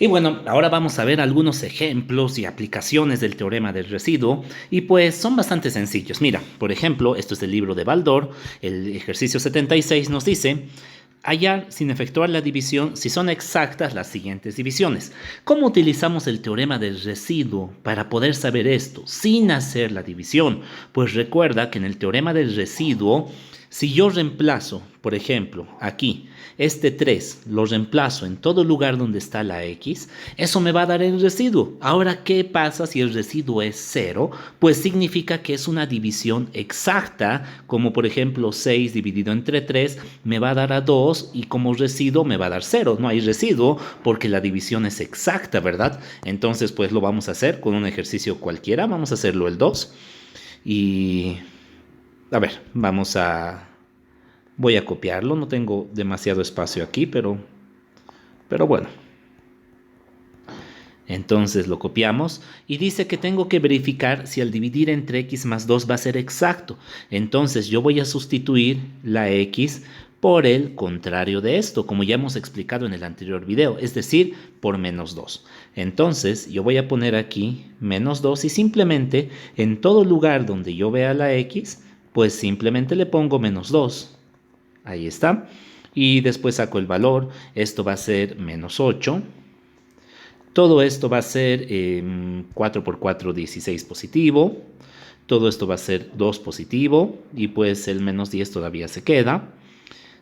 Y bueno, ahora vamos a ver algunos ejemplos y aplicaciones del teorema del residuo y pues son bastante sencillos. Mira, por ejemplo, esto es del libro de Baldor, el ejercicio 76 nos dice hallar sin efectuar la división si son exactas las siguientes divisiones. ¿Cómo utilizamos el teorema del residuo para poder saber esto sin hacer la división? Pues recuerda que en el teorema del residuo, si yo reemplazo, por ejemplo, aquí, este 3 lo reemplazo en todo lugar donde está la x, eso me va a dar el residuo. Ahora, ¿qué pasa si el residuo es 0? Pues significa que es una división exacta, como por ejemplo 6 dividido entre 3 me va a dar a 2 y como residuo me va a dar 0. No hay residuo porque la división es exacta, ¿verdad? Entonces, pues lo vamos a hacer con un ejercicio cualquiera. Vamos a hacerlo el 2 y... A ver, voy a copiarlo, no tengo demasiado espacio aquí, pero bueno. Entonces lo copiamos y dice que tengo que verificar si al dividir entre x más 2 va a ser exacto. Entonces yo voy a sustituir la x por el contrario de esto, como ya hemos explicado en el anterior video, es decir, por menos 2. Entonces yo voy a poner aquí menos 2 y simplemente en todo lugar donde yo vea la x, pues simplemente le pongo menos 2. Ahí está. Y después saco el valor. Esto va a ser menos 8. Todo esto va a ser 4 por 4, 16 positivo. Todo esto va a ser 2 positivo. Y pues el menos 10 todavía se queda.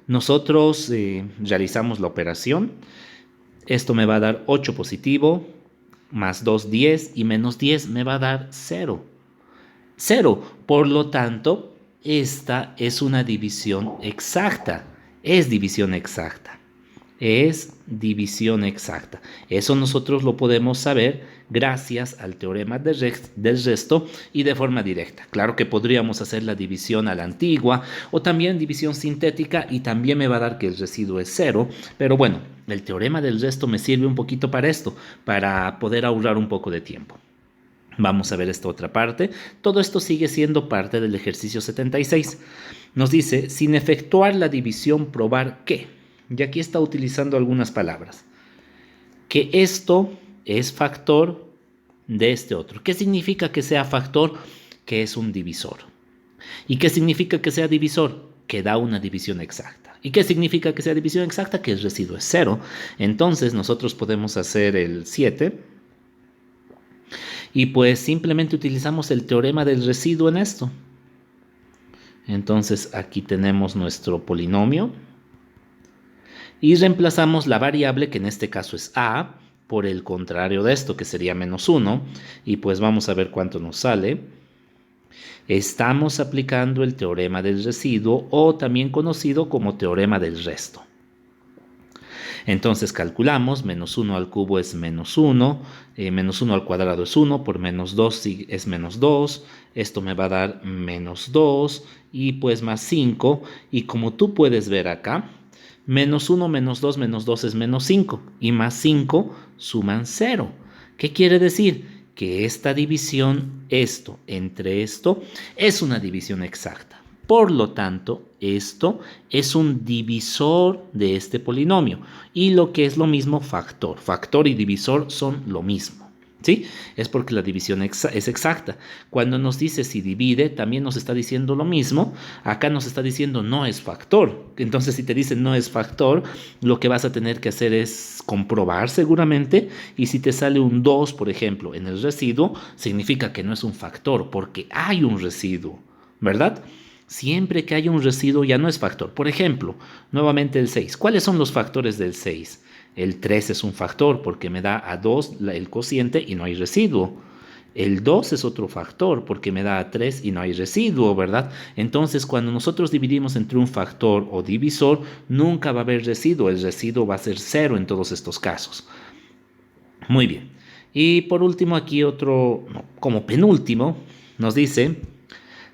Nosotros realizamos la operación. Esto me va a dar 8 positivo. Más 2, 10. Y menos 10 me va a dar 0. 0. Por lo tanto, esta es una división exacta. Es división exacta. Es división exacta. Eso nosotros lo podemos saber gracias al teorema del resto y de forma directa. Claro que podríamos hacer la división a la antigua o también división sintética y también me va a dar que el residuo es 0. Pero bueno, el teorema del resto me sirve un poquito para esto, para poder ahorrar un poco de tiempo. Vamos a ver esta otra parte. Todo esto sigue siendo parte del ejercicio 76. Nos dice, sin efectuar la división, probar que, y aquí está utilizando algunas palabras, que esto es factor de este otro. ¿Qué significa que sea factor? Que es un divisor. ¿Y qué significa que sea divisor? Que da una división exacta. ¿Y qué significa que sea división exacta? Que el residuo es 0. Entonces nosotros podemos hacer el 7. Y pues simplemente utilizamos el teorema del residuo en esto. Entonces aquí tenemos nuestro polinomio. Y reemplazamos la variable, que en este caso es a, por el contrario de esto, que sería menos 1. Y pues vamos a ver cuánto nos sale. Estamos aplicando el teorema del residuo, o también conocido como teorema del resto. Entonces calculamos, menos 1 al cubo es menos 1, menos 1 al cuadrado es 1, por menos 2 es menos 2, esto me va a dar menos 2 y pues más 5, y como tú puedes ver acá, menos 1 menos 2 es menos 5, y más 5 suman 0. ¿Qué quiere decir? Que esta división, esto entre esto, es una división exacta. Por lo tanto, esto es un divisor de este polinomio. Y lo que es lo mismo, factor. Factor y divisor son lo mismo. ¿Sí? Es porque la división es exacta. Cuando nos dice si divide, también nos está diciendo lo mismo. Acá nos está diciendo no es factor. Entonces, si te dicen no es factor, lo que vas a tener que hacer es comprobar seguramente. Y si te sale un 2, por ejemplo, en el residuo, significa que no es un factor, porque hay un residuo, ¿verdad? Siempre que haya un residuo ya no es factor. Por ejemplo, nuevamente el 6. ¿Cuáles son los factores del 6? El 3 es un factor porque me da a 2 el cociente y no hay residuo. El 2 es otro factor porque me da a 3 y no hay residuo, ¿verdad? Entonces, cuando nosotros dividimos entre un factor o divisor, nunca va a haber residuo. El residuo va a ser 0 en todos estos casos. Muy bien. Y por último, aquí otro, como penúltimo, nos dice...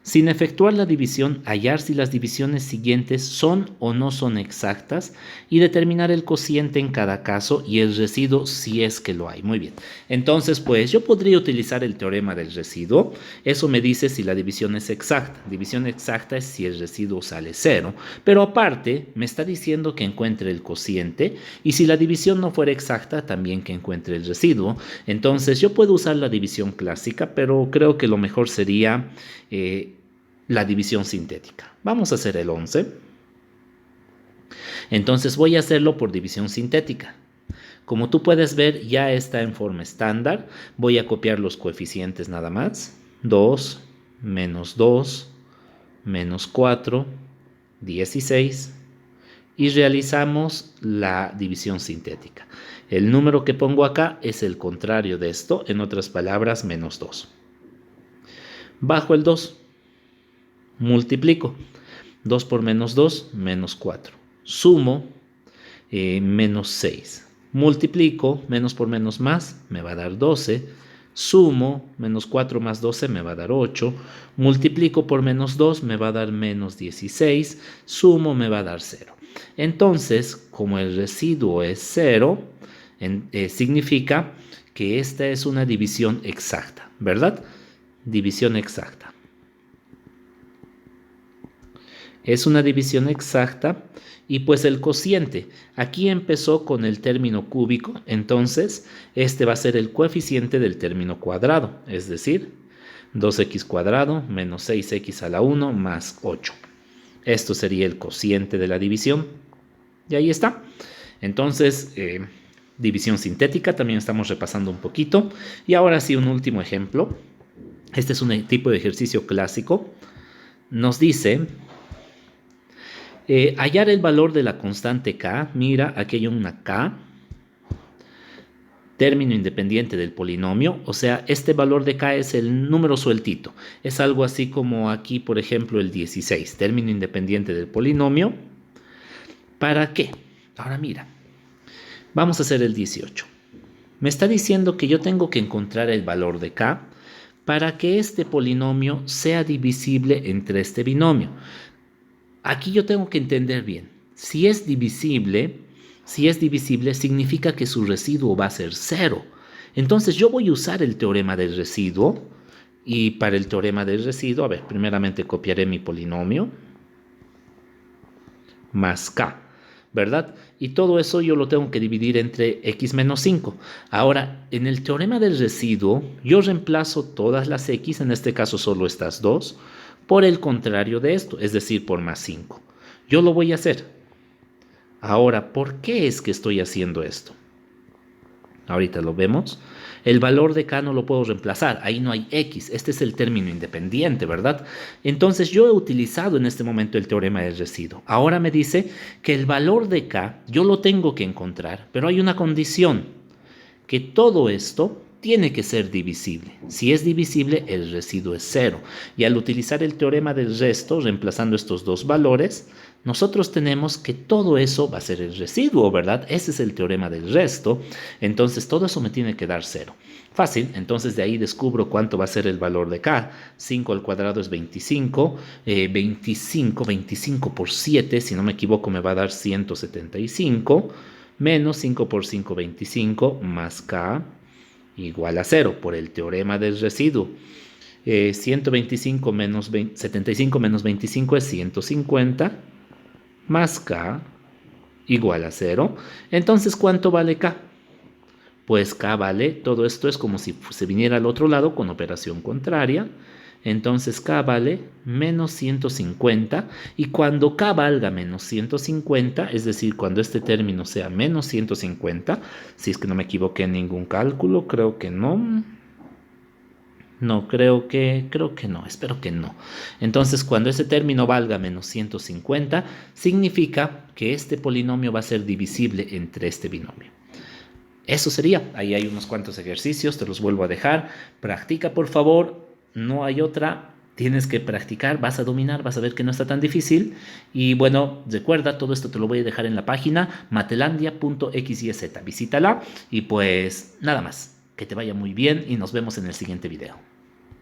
Sin efectuar la división, hallar si las divisiones siguientes son o no son exactas y determinar el cociente en cada caso y el residuo si es que lo hay. Muy bien. Entonces, pues yo podría utilizar el teorema del residuo. Eso me dice si la división es exacta. División exacta es si el residuo sale 0. Pero aparte, me está diciendo que encuentre el cociente y si la división no fuera exacta, también que encuentre el residuo. Entonces, yo puedo usar la división clásica, pero creo que lo mejor sería la división sintética. Vamos a hacer el 11. Entonces voy a hacerlo por división sintética. Como tú puedes ver, ya está en forma estándar. Voy a copiar los coeficientes nada más. 2, menos 2, menos 4, 16. Y realizamos la división sintética. El número que pongo acá es el contrario de esto, en otras palabras, menos 2. Bajo el 2. Multiplico 2 por menos 2, menos 4. Sumo menos 6. Multiplico menos por menos más, me va a dar 12. Sumo menos 4 más 12 me va a dar 8. Multiplico por menos 2 me va a dar menos 16. Sumo me va a dar 0. Entonces, como el residuo es 0, significa que esta es una división exacta, ¿verdad? División exacta. Es una división exacta y pues el cociente. Aquí empezó con el término cúbico, entonces este va a ser el coeficiente del término cuadrado, es decir, 2x cuadrado menos 6x a la 1 más 8. Esto sería el cociente de la división. Y ahí está. Entonces, división sintética, también estamos repasando un poquito. Y ahora sí, un último ejemplo. Este es un tipo de ejercicio clásico. Nos dice hallar el valor de la constante k. Mira, aquí hay una k, término independiente del polinomio, o sea, este valor de k es el número sueltito. Es algo así como aquí, por ejemplo, el 16, término independiente del polinomio. ¿Para qué? Ahora mira, vamos a hacer el 18. Me está diciendo que yo tengo que encontrar el valor de k para que este polinomio sea divisible entre este binomio. Aquí yo tengo que entender bien. Si es divisible significa que su residuo va a ser 0. Entonces yo voy a usar el teorema del residuo. Y para el teorema del residuo, a ver, primeramente copiaré mi polinomio. Más k, ¿verdad? Y todo eso yo lo tengo que dividir entre x menos 5. Ahora, en el teorema del residuo, yo reemplazo todas las x, en este caso solo estas dos, por el contrario de esto, es decir, por más 5. Yo lo voy a hacer. Ahora, ¿por qué es que estoy haciendo esto? Ahorita lo vemos. El valor de k no lo puedo reemplazar, ahí no hay x, este es el término independiente, ¿verdad? Entonces yo he utilizado en este momento el teorema del residuo. Ahora me dice que el valor de k yo lo tengo que encontrar, pero hay una condición, que todo esto tiene que ser divisible. Si es divisible, el residuo es 0. Y al utilizar el teorema del resto, reemplazando estos dos valores, nosotros tenemos que todo eso va a ser el residuo, ¿verdad? Ese es el teorema del resto. Entonces todo eso me tiene que dar 0. Fácil, entonces de ahí descubro cuánto va a ser el valor de k. 5 al cuadrado es 25. 25 por 7, si no me equivoco, me va a dar 175. Menos 5 por 5, 25, más k igual a 0 por el teorema del residuo. 125 menos 75 menos 25 es 150, más k igual a 0. Entonces, ¿cuánto vale k? Pues k vale, todo esto es como si se viniera al otro lado con operación contraria. Entonces k vale menos 150, y cuando k valga menos 150, es decir, cuando este término sea menos 150, si es que no me equivoqué en ningún cálculo, creo que no. No, creo que no, espero que no. Entonces, cuando ese término valga menos 150, significa que este polinomio va a ser divisible entre este binomio. Eso sería. Ahí hay unos cuantos ejercicios, te los vuelvo a dejar. Practica, por favor. No hay otra, tienes que practicar, vas a dominar, vas a ver que no está tan difícil. Y bueno, recuerda, todo esto te lo voy a dejar en la página matelandia.xyz. Visítala y pues nada más, que te vaya muy bien y nos vemos en el siguiente video.